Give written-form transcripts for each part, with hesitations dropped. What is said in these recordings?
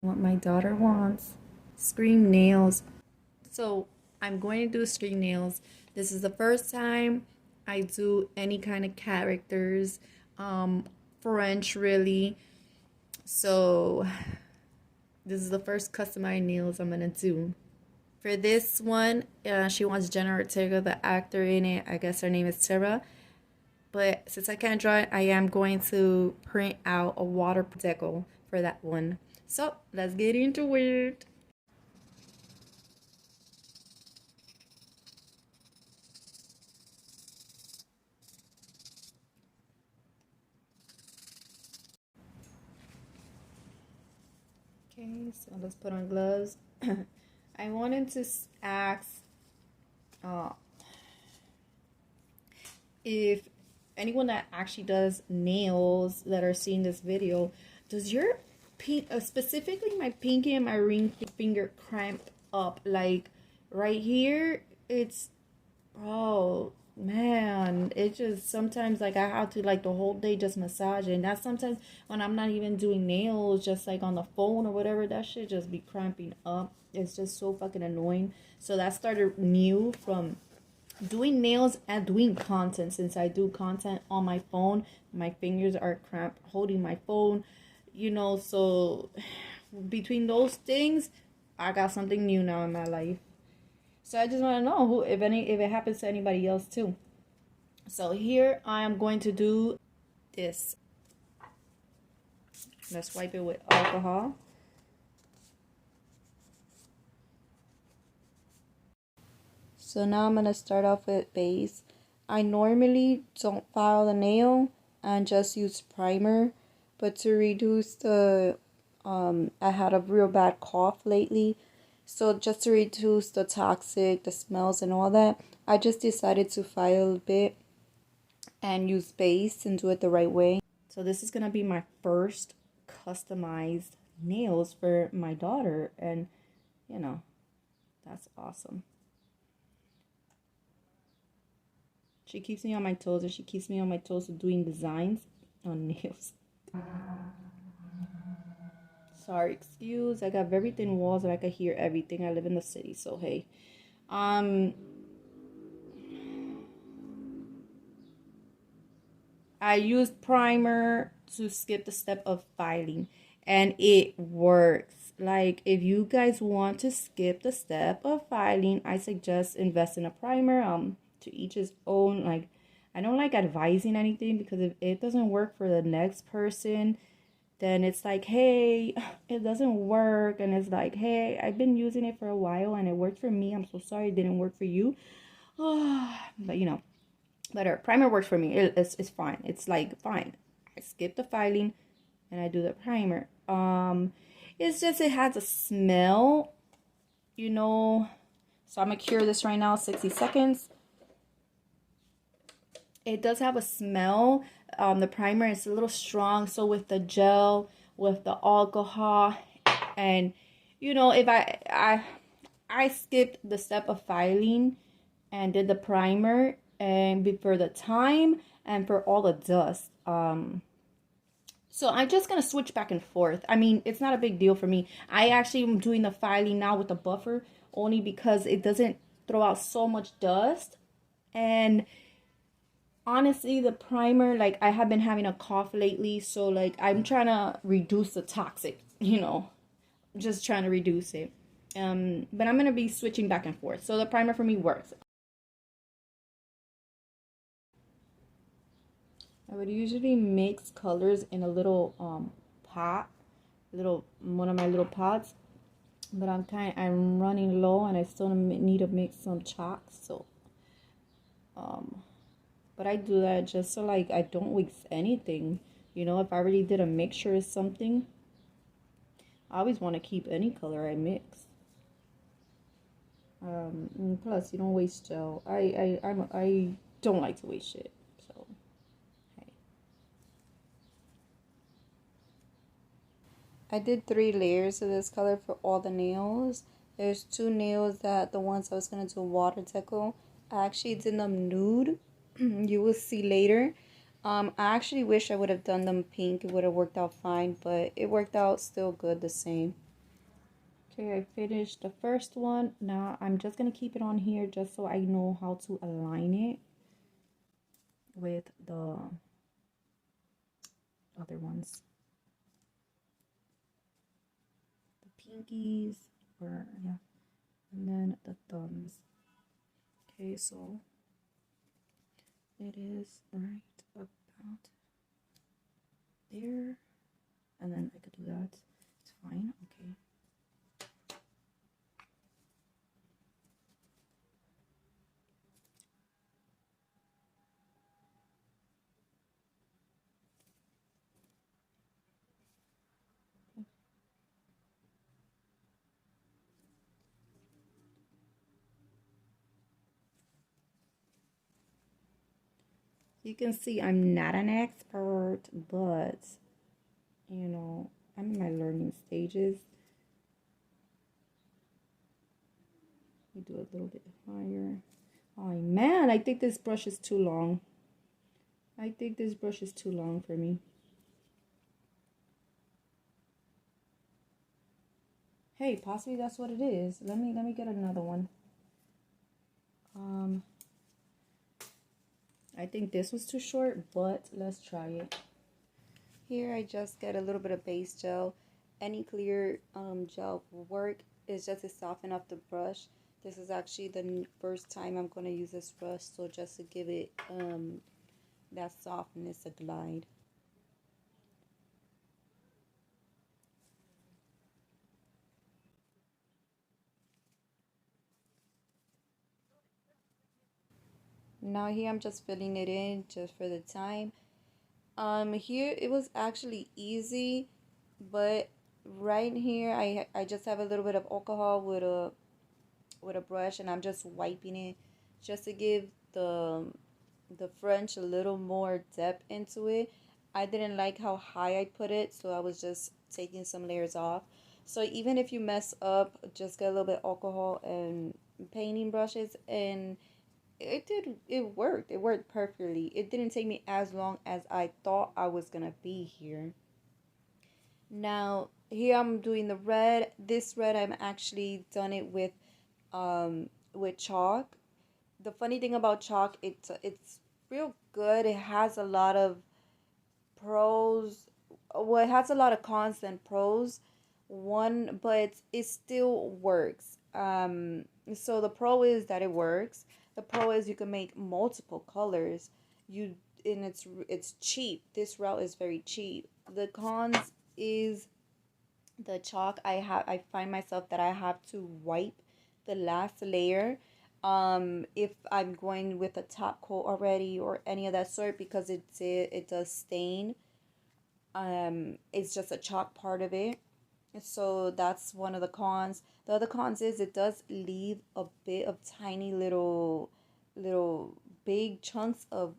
What my daughter wants. Scream nails. So I'm going to do scream nails. This is the first time I do any kind of characters. French really. So this is the first customized nails I'm gonna do. For this one, she wants Jenna Ortega, the actor in it. I guess her name is Sarah. But since I can't draw it, I am going to print out a water decal for that one. So let's get into it. Okay, so let's put on gloves. I wanted to ask uh, if anyone that actually does nails that are seeing this video, does your specifically my pinky and my ring finger cramp up? Like right here, it's, oh man, it just sometimes like I have to like the whole day just massage it. And that's sometimes when I'm not even doing nails, just like on the phone or whatever, that shit just be cramping up. It's just so fucking annoying. So that started new from doing nails and doing content. Since I do content on my phone, my fingers are cramped holding my phone, you know. So between those things, I got something new now in my life. So I just want to know who, if it happens to anybody else too. So here I am going to do this. Let's wipe it with alcohol. So now I'm going to start off with base. I normally don't file the nail and just use primer, but to reduce the I had a real bad cough lately. So just to reduce the toxic, the smells and all that, I just decided to file a bit and use base and do it the right way. So this is going to be my first customized nails for my daughter, and you know, that's awesome. She keeps me on my toes, and she keeps me on my toes doing designs on nails. Sorry, excuse. I got very thin walls and I can hear everything. I live in the city, so hey. I used primer to skip the step of filing, and it works. Like, if you guys want to skip the step of filing, I suggest invest in a primer. To each his own. Like, I don't like advising anything, because if it doesn't work for the next person, then it's like, hey, it doesn't work. And it's like, hey, I've been using it for a while and it worked for me. I'm so sorry it didn't work for you. But you know, but our primer works for me. It's fine. It's like fine. I skip the filing and I do the primer. It's just it has a smell, you know. So I'm gonna cure this right now, 60 seconds. It does have a smell. The primer is a little strong, so with the gel, with the alcohol, and you know, if I skipped the step of filing and did the primer, and for the time and for all the dust. So I'm just gonna switch back and forth. I mean, it's not a big deal for me. I actually am doing the filing now with the buffer only because it doesn't throw out so much dust. And honestly, the primer, like, I have been having a cough lately, so like I'm trying to reduce the toxic, you know, just trying to reduce it. But I'm gonna be switching back and forth, so the primer for me works. I would usually mix colors in a little pot, little one of my little pots, but I'm running low and I still need to mix some chalk. So but I do that just so like I don't waste anything. You know, if I already did a mixture or something, I always want to keep any color I mix. And plus, you don't waste gel. I don't like to waste shit. So hey. I did 3 layers of this color for all the nails. There's 2 nails that the ones I was gonna do water deco. I actually did them nude. You will see later. I actually wish I would have done them pink. It would have worked out fine, but it worked out still good the same. Okay, I finished the first one. Now I'm just gonna keep it on here just so I know how to align it with the other ones. The pinkies, or yeah, and then the thumbs. Okay, so it is right about there, and then I could do that. It's fine. Okay. You can see I'm not an expert, but you know, I'm in my learning stages. We do a little bit higher. Oh man, I think this brush is too long. I think this brush is too long for me. Hey, possibly that's what it is. Let me get another one. I think this was too short, but let's try it. Here I just get a little bit of base gel. Any clear gel will work. It's just to soften up the brush. This is actually the first time I'm going to use this brush, so just to give it that softness, a glide. Now here I'm just filling it in just for the time. Here it was actually easy, but right here I just have a little bit of alcohol with a brush, and I'm just wiping it just to give the French a little more depth into it. I didn't like how high I put it, so I was just taking some layers off. So even if you mess up, just get a little bit of alcohol and painting brushes, and it worked perfectly. It didn't take me as long as I thought I was gonna be here. Now here I'm doing the red. This red I'm actually done it with chalk. The funny thing about chalk, it's real good. It has a lot of pros. Well, it has a lot of cons than pros. One, but it still works. So the pro is that it works. The pro is you can make multiple colors. You and it's cheap. This route is very cheap. The cons is the chalk. I find myself that I have to wipe the last layer if I'm going with a top coat already or any of that sort, because it does stain. It's just a chalk part of it, so that's one of the cons. The other cons is it does leave a bit of tiny little big chunks of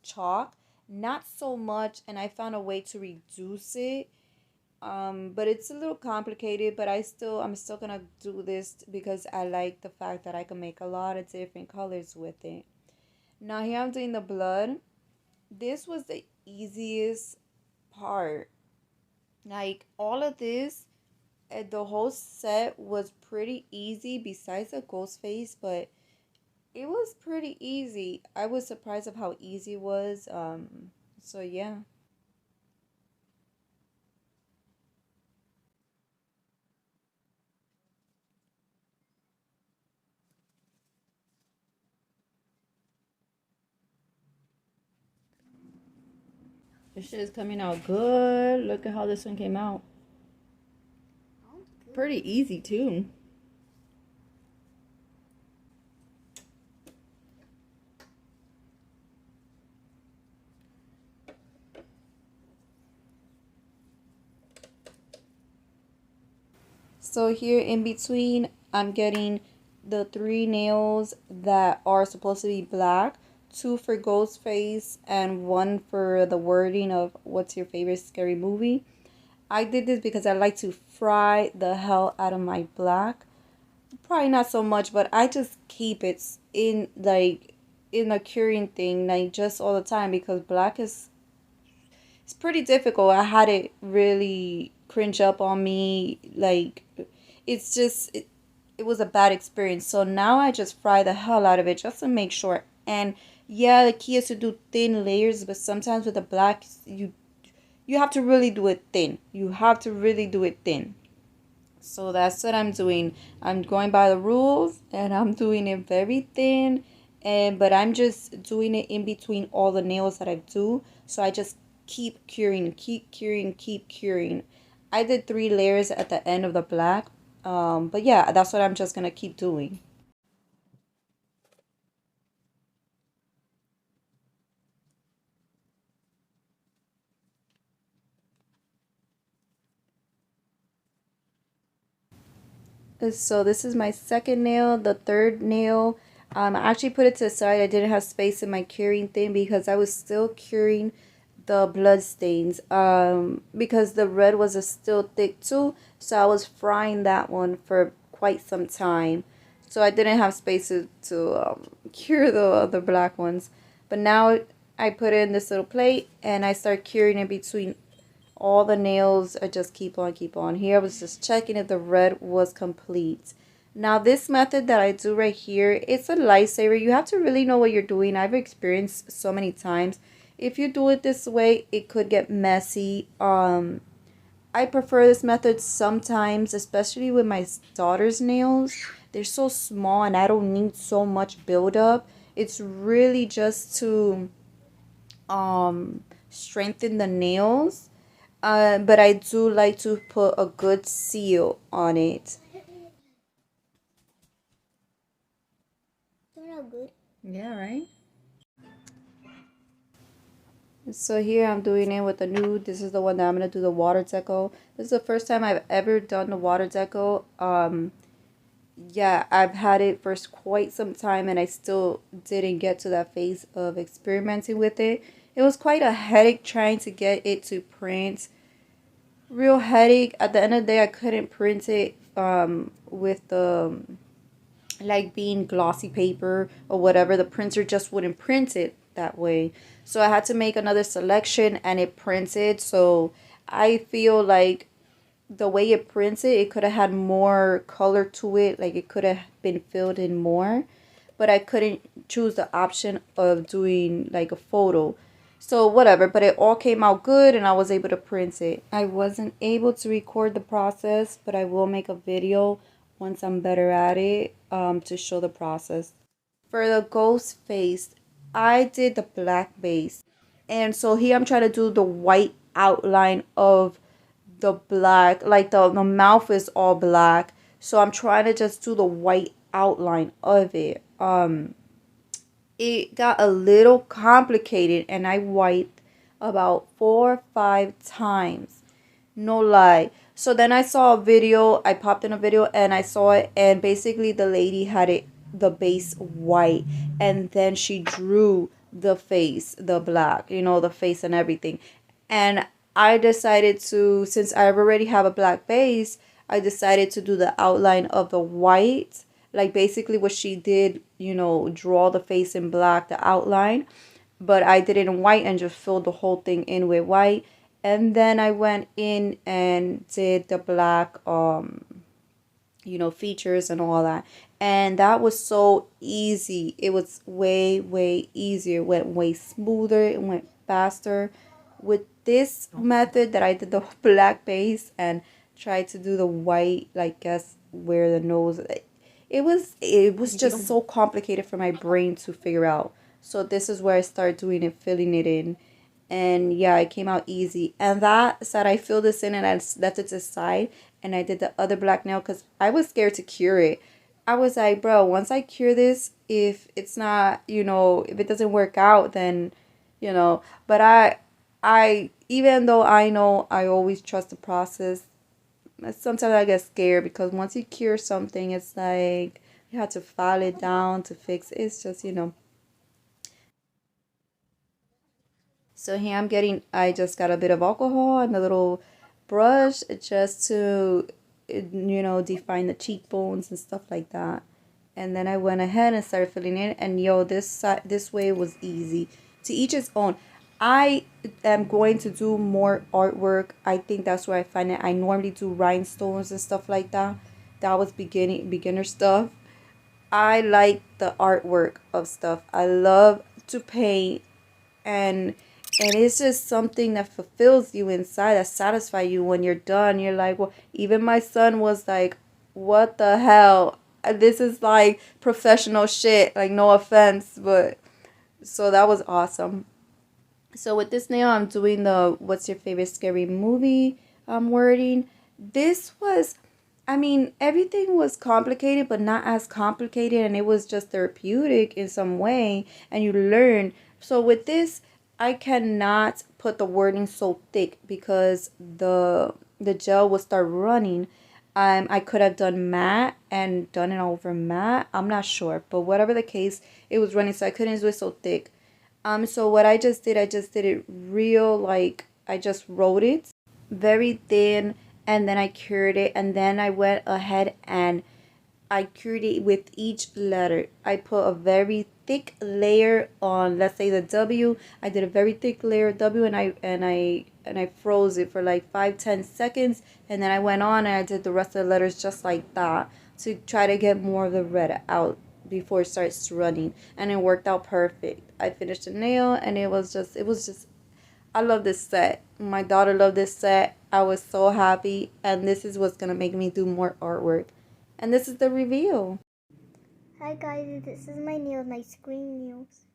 chalk, not so much, and I found a way to reduce it. But it's a little complicated, but I'm still gonna do this because I like the fact that I can make a lot of different colors with it. Now here I'm doing the blood. This was the easiest part. Like all of this, the whole set was pretty easy besides the ghost face, but it was pretty easy. I was surprised of how easy it was. So yeah. This shit is coming out good. Look at how this one came out. Pretty easy too. So here in between, I'm getting the 3 nails that are supposed to be black, 2 for Ghostface and 1 for the wording of what's your favorite scary movie. I did this because I like to fry the hell out of my black. Probably not so much, but I just keep it in a curing thing, like just all the time, because black is it's pretty difficult. I had it really cringe up on me. Like it's just it was a bad experience. So now I just fry the hell out of it just to make sure. And yeah, the key is to do thin layers, but sometimes with the black, you have to really do it thin. You have to really do it thin. So that's what I'm doing. I'm going by the rules and I'm doing it very thin. And but I'm just doing it in between all the nails that I do. So I just keep curing, keep curing, keep curing. I did 3 layers at the end of the black. But yeah, that's what I'm just gonna keep doing. So this is my second nail. The third nail, I actually put it to the side. I didn't have space in my curing thing because I was still curing the blood stains. Because the red was still thick too, so I was frying that one for quite some time. So I didn't have space to cure the black ones. But now I put it in this little plate and I start curing in between all the nails. I just keep on. Here I was just checking if the red was complete. Now this method that I do right here, it's a lifesaver. You have to really know what you're doing. I've experienced so many times. If you do it this way, it could get messy. I prefer this method sometimes, especially with my daughter's nails. They're so small and I don't need so much buildup. It's really just to strengthen the nails. But I do like to put a good seal on it. Yeah, right? So here I'm doing it with the nude. This is the one that I'm going to do the water deco. This is the first time I've ever done the water deco. Yeah, I've had it for quite some time and I still didn't get to that phase of experimenting with it. It was quite a headache trying to get it to print. Real headache. At the end of the day, I couldn't print it with the like being glossy paper or whatever. The printer just wouldn't print it that way. So I had to make another selection and it printed. So I feel like the way it prints it, it could have had more color to it. Like it could have been filled in more. But I couldn't choose the option of doing like a photo. So whatever, but it all came out good and I was able to print it. I wasn't able to record the process, but I will make a video once I'm better at it to show the process. For the ghost face, I did the black base. And so here I'm trying to do the white outline of the black. Like the mouth is all black. So I'm trying to just do the white outline of it. It got a little complicated and I wiped about 4 or 5 times. No lie. So then I saw a video, I popped in a video and I saw it, and basically the lady had it the base white and then she drew the face, the black, the face and everything. And I decided to, since I already have a black base, I decided to do the outline of the white, like basically what she did, draw the face in black, the outline, but I did it in white and just filled the whole thing in with white. And then I went in and did the black features and all that. And that was so easy. It was way easier. It went way smoother. It went faster. With this method that I did the black base and tried to do the white, like guess where the nose, it was just so complicated for my brain to figure out. So this is where I started doing it, filling it in. And yeah, it came out easy. And that said, I filled this in and I left it to the side. And I did the other black nail because I was scared to cure it. I was like, bro, once I cure this, if it's not, if it doesn't work out, then, But even though I know I always trust the process, sometimes I get scared because once you cure something, it's like you have to file it down to fix it. It's just. So here I just got a bit of alcohol and a little brush just to, define the cheekbones and stuff like that. And then I went ahead and started filling in. And yo, this way was easy. To each its own. I am going to do more artwork. I think that's where I find it. I normally do rhinestones and stuff like that. that was beginner stuff. I like the artwork of stuff. I love to paint, and it's just something that fulfills you inside, that satisfies you when you're done. You're like, well, even my son was like, what the hell? This is like professional shit. Like, no offense, but so that was awesome. So with this nail, I'm doing the what's your favorite scary movie wording. This was, I mean, everything was complicated, but not as complicated, and it was just therapeutic in some way, and you learn. So with this, I cannot put the wording so thick because the gel will start running. I could have done matte and done it over matte. I'm not sure, but whatever the case, it was running, so I couldn't do it so thick. So what I just did it real, like I just wrote it very thin, and then I cured it, and then I went ahead and I cured it with each letter. I put a very thick layer on, let's say the W. I did a very thick layer of W, and I froze it for like 5-10 seconds, and then I went on and I did the rest of the letters just like that to try to get more of the red out before it starts running, and it worked out perfect. I finished the nail, and it was just I love this set. My daughter loved this set. I was so happy, and this is what's gonna make me do more artwork. And this is the reveal. Hi guys, this is my nails, my screen nails.